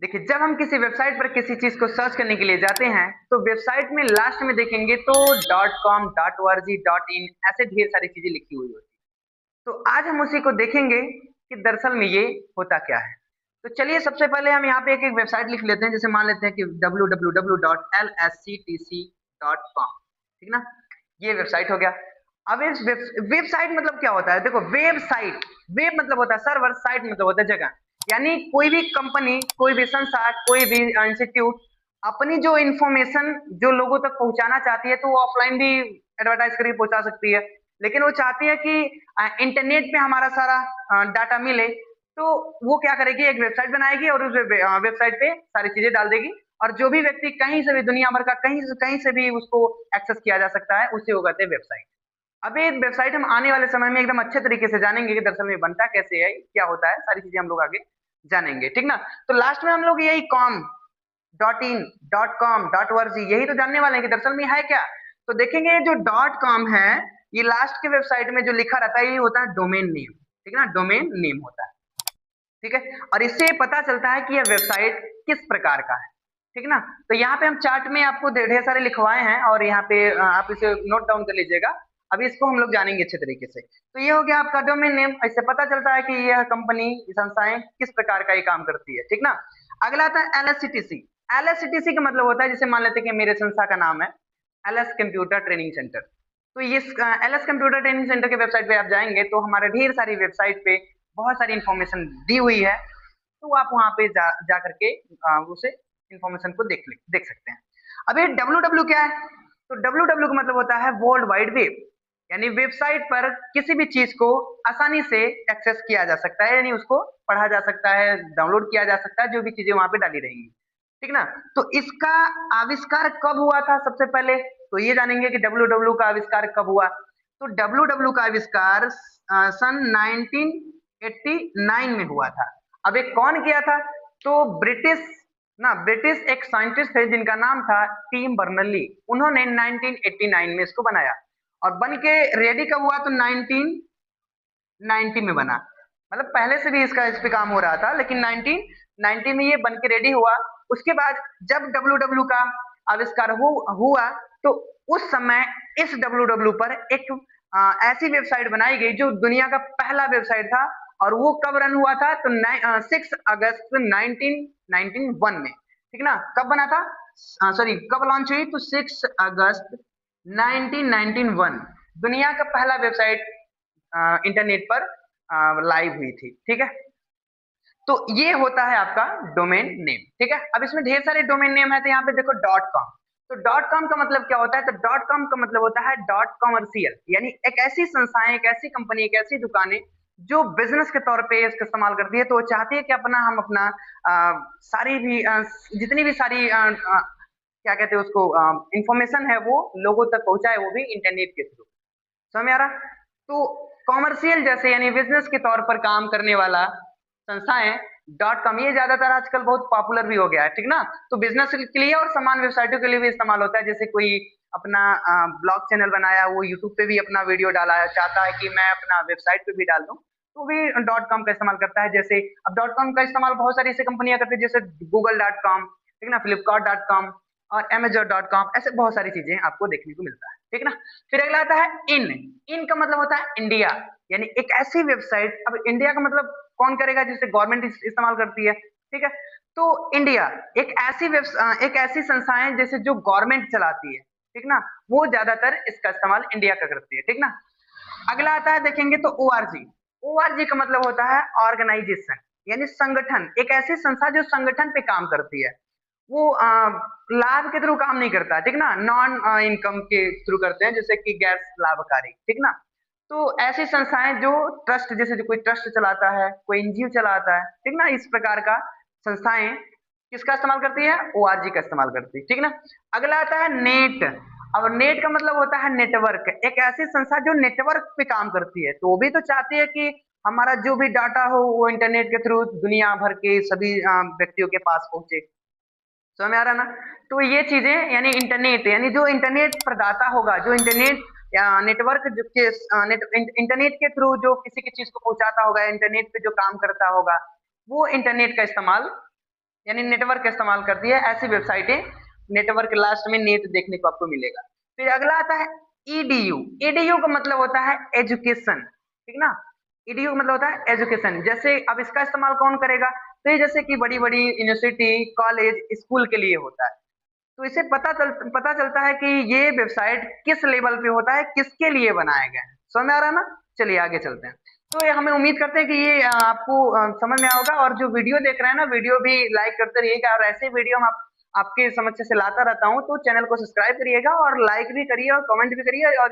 देखिए, जब हम किसी वेबसाइट पर किसी चीज को सर्च करने के लिए जाते हैं तो वेबसाइट में लास्ट में देखेंगे तो .com .org .in ऐसे ढेर सारी चीजें लिखी हुई होती है। तो आज हम उसी को देखेंगे कि दरअसल में ये होता क्या है। तो चलिए सबसे पहले हम यहाँ पे एक एक वेबसाइट लिख लेते हैं, जैसे मान लेते हैं कि www.lsctc.com, ठीक ना। ये वेबसाइट हो गया। अब इस वेबसाइट मतलब क्या होता है, देखो वेबसाइट, वेब मतलब होता है सर्वर, साइट मतलब होता है जगह। यानी कोई भी कंपनी, कोई भी संस्था, कोई भी इंस्टीट्यूट अपनी जो इंफॉर्मेशन जो लोगों तक पहुंचाना चाहती है तो वो ऑफलाइन भी एडवर्टाइज करके पहुंचा सकती है, लेकिन वो चाहती है कि इंटरनेट पे हमारा सारा डाटा मिले। तो वो क्या करेगी, एक वेबसाइट बनाएगी और उस वेबसाइट पे सारी चीजें डाल देगी, और जो भी व्यक्ति कहीं से भी दुनिया भर का कहीं से भी उसको एक्सेस किया जा सकता है, उसे वो कहते हैं वेबसाइट। अब ये वेबसाइट हम आने वाले समय में एकदम अच्छे तरीके से जानेंगे कि दरअसल में बनता कैसे है, क्या होता है, सारी चीजें हम लोग आगे जानेंगे, ठीक ना। तो लास्ट में हम लोग यही कॉम .in .com .org यही तो जानने वाले हैं कि दरअसल में है क्या। तो देखेंगे जो .com है, ये लास्ट के वेबसाइट में जो लिखा रहता है ये होता है डोमेन नेम, ठीक है ना, डोमेन नेम होता है, ठीक है। और इससे पता चलता है कि यह वेबसाइट किस प्रकार का है, ठीक ना। तो यहाँ पे हम चार्ट में आपको ढेर सारे लिखवाए हैं और यहाँ पे आप इसे नोट डाउन कर लीजिएगा। अभी इसको हम लोग जानेंगे अच्छे तरीके से। तो ये हो गया आपका डोमेन नेम, इससे पता चलता है कि यह कंपनी, संस्थाएं किस प्रकार का ये काम करती है, ठीक ना। अगला आता है LSCTC। LSCTC का मतलब होता है, जैसे मान लेते हैं कि मेरे संस्था का नाम है LS कंप्यूटर ट्रेनिंग सेंटर। तो ये LS कंप्यूटर ट्रेनिंग सेंटर के वेबसाइट पे आप जाएंगे तो हमारे ढेर सारी वेबसाइट पे बहुत सारी इंफॉर्मेशन दी हुई है। तो आप वहां पे जा करके उसे इंफॉर्मेशन को देख सकते हैं। अब ये डब्ल्यू क्या है, तो डब्ल्यू का मतलब होता है वर्ल्ड वाइड वेब। यानी वेबसाइट पर किसी भी चीज को आसानी से एक्सेस किया जा सकता है, यानी उसको पढ़ा जा सकता है, डाउनलोड किया जा सकता है, जो भी चीजें वहां पे डाली रहेंगी, ठीक ना। तो इसका आविष्कार कब हुआ था सबसे पहले, तो ये जानेंगे कि डब्ल्यू का आविष्कार कब हुआ। तो डब्ल्यू का आविष्कार सन 1989 में हुआ था। अब एक कौन किया था, तो ब्रिटिश एक साइंटिस्ट थे जिनका नाम था टीम बर्नली। उन्होंने 1989 में इसको बनाया और बन के रेडी कब हुआ, तो 1990 में बना। मतलब पहले से भी इसका इस पे काम हो रहा था, लेकिन 1990 में ये बन के रेडी हुआ। उसके बाद जब डब्ल्यू का आविष्कार हुआ तो उस समय इस डब्ल्यू पर एक ऐसी वेबसाइट बनाई गई जो दुनिया का पहला वेबसाइट था। और वो कब रन हुआ था, तो 6 अगस्त 1991 में, ठीक ना। कब बना था, सॉरी कब लॉन्च हुई, तो 6 अगस्त 1991 दुनिया का पहला वेबसाइट इंटरनेट पर लाइव हुई थी, ठीक है। तो ये होता है आपका डोमेन नेम, ठीक है। अब इसमें ढेर सारे डोमेन नेम है, तो यहाँ पे देखो .com। तो .com का मतलब क्या होता है, तो .com का मतलब होता है डॉट कॉमर्शियल, यानी एक ऐसी संस्थाएं, एक ऐसी कंपनी, एक ऐसी दुकानें जो बिजनेस के तौर पे इसका इस्तेमाल करती है। तो वो चाहती है कि हम अपना सारी भी जितनी भी सारी क्या कहते हैं उसको, इंफॉर्मेशन है वो लोगों तक पहुंचाए, वो भी इंटरनेट के थ्रू। समझ में आ रहा। तो कॉमर्शियल जैसे यानी बिजनेस के तौर पर काम करने वाला संस्थाएं .com, ये ज्यादातर आजकल बहुत पॉपुलर भी हो गया है, ठीक ना। तो बिजनेस के लिए और समान वेबसाइटों के लिए भी इस्तेमाल होता है। जैसे कोई अपना ब्लॉग चैनल बनाया, वो यूट्यूब पे भी अपना वीडियो डाला है, चाहता है कि मैं अपना वेबसाइट पे भी डाल दूं, तो भी .com का इस्तेमाल करता है। जैसे अब .com का इस्तेमाल बहुत सारी ऐसी कंपनियां करती है, जैसे google.com, ठीक ना, फ्लिपकार्ट.com और amazon.com, ऐसे बहुत सारी चीजें आपको देखने को मिलता है, ठीक ना। फिर अगला आता है इन। इन का मतलब होता है इंडिया, यानी एक ऐसी वेबसाइट। अब इंडिया का मतलब कौन करेगा, जिसे गवर्नमेंट इस्तेमाल करती है, ठीक है। तो इंडिया एक ऐसी संस्था है जैसे जो गवर्नमेंट चलाती है, ठीक ना, वो ज्यादातर इसका इस्तेमाल इंडिया का करती है, ठीक ना। अगला आता है देखेंगे तो ORG। ORG का मतलब होता है ऑर्गेनाइजेशन, यानी संगठन, एक ऐसी संस्था जो संगठन पे काम करती है। वो लाभ के थ्रू काम नहीं करता, ठीक ना, नॉन इनकम के थ्रू करते हैं, जैसे कि गैर लाभकारी, ठीक ना। तो ऐसी संस्थाएं जो ट्रस्ट, जैसे जो कोई ट्रस्ट चलाता है, कोई एनजीओ चलाता है, ठीक ना, इस प्रकार का संस्थाएं किसका इस्तेमाल करती है, ORG का इस्तेमाल करती है, ठीक ना। अगला आता है नेट। अब नेट का मतलब होता है नेटवर्क, एक ऐसी संस्था जो नेटवर्क पे काम करती है। तो वो भी तो चाहती है कि हमारा जो भी डाटा हो वो इंटरनेट के थ्रू दुनिया भर के सभी व्यक्तियों के पास पहुंचे। समझ में आ रहा ना। तो ये चीजें यानी इंटरनेट, यानी जो इंटरनेट प्रदाता होगा, जो इंटरनेट या नेटवर्क के इंटरनेट के थ्रू जो किसी की चीज को पहुंचाता होगा, इंटरनेट पे जो काम करता होगा, वो इंटरनेट का इस्तेमाल यानी नेटवर्क का इस्तेमाल करती है, ऐसी वेबसाइटें नेटवर्क लास्ट में नेट देखने को आपको मिलेगा। फिर अगला आता है ईडीयू। ईडीयू का मतलब होता है एजुकेशन, ठीक ना। ईडीयू का मतलब होता है एजुकेशन। जैसे अब इसका इस्तेमाल कौन करेगा, तो ये जैसे कि बड़ी बड़ी यूनिवर्सिटी, कॉलेज, स्कूल के लिए होता है। तो इसे पता चलता है कि ये वेबसाइट किस लेवल पे होता है, किसके लिए बनाया गया है। समझ में आ रहा है ना। चलिए आगे चलते हैं। तो ये हमें उम्मीद करते हैं कि ये आपको समझ में आया होगा। और जो वीडियो देख रहे हैं ना, वीडियो भी लाइक करते रहिएगा, और ऐसे वीडियो हम आपके समक्ष से लाता रहता हूँ। तो चैनल को सब्सक्राइब करिएगा और लाइक भी करिए और कमेंट भी करिए। और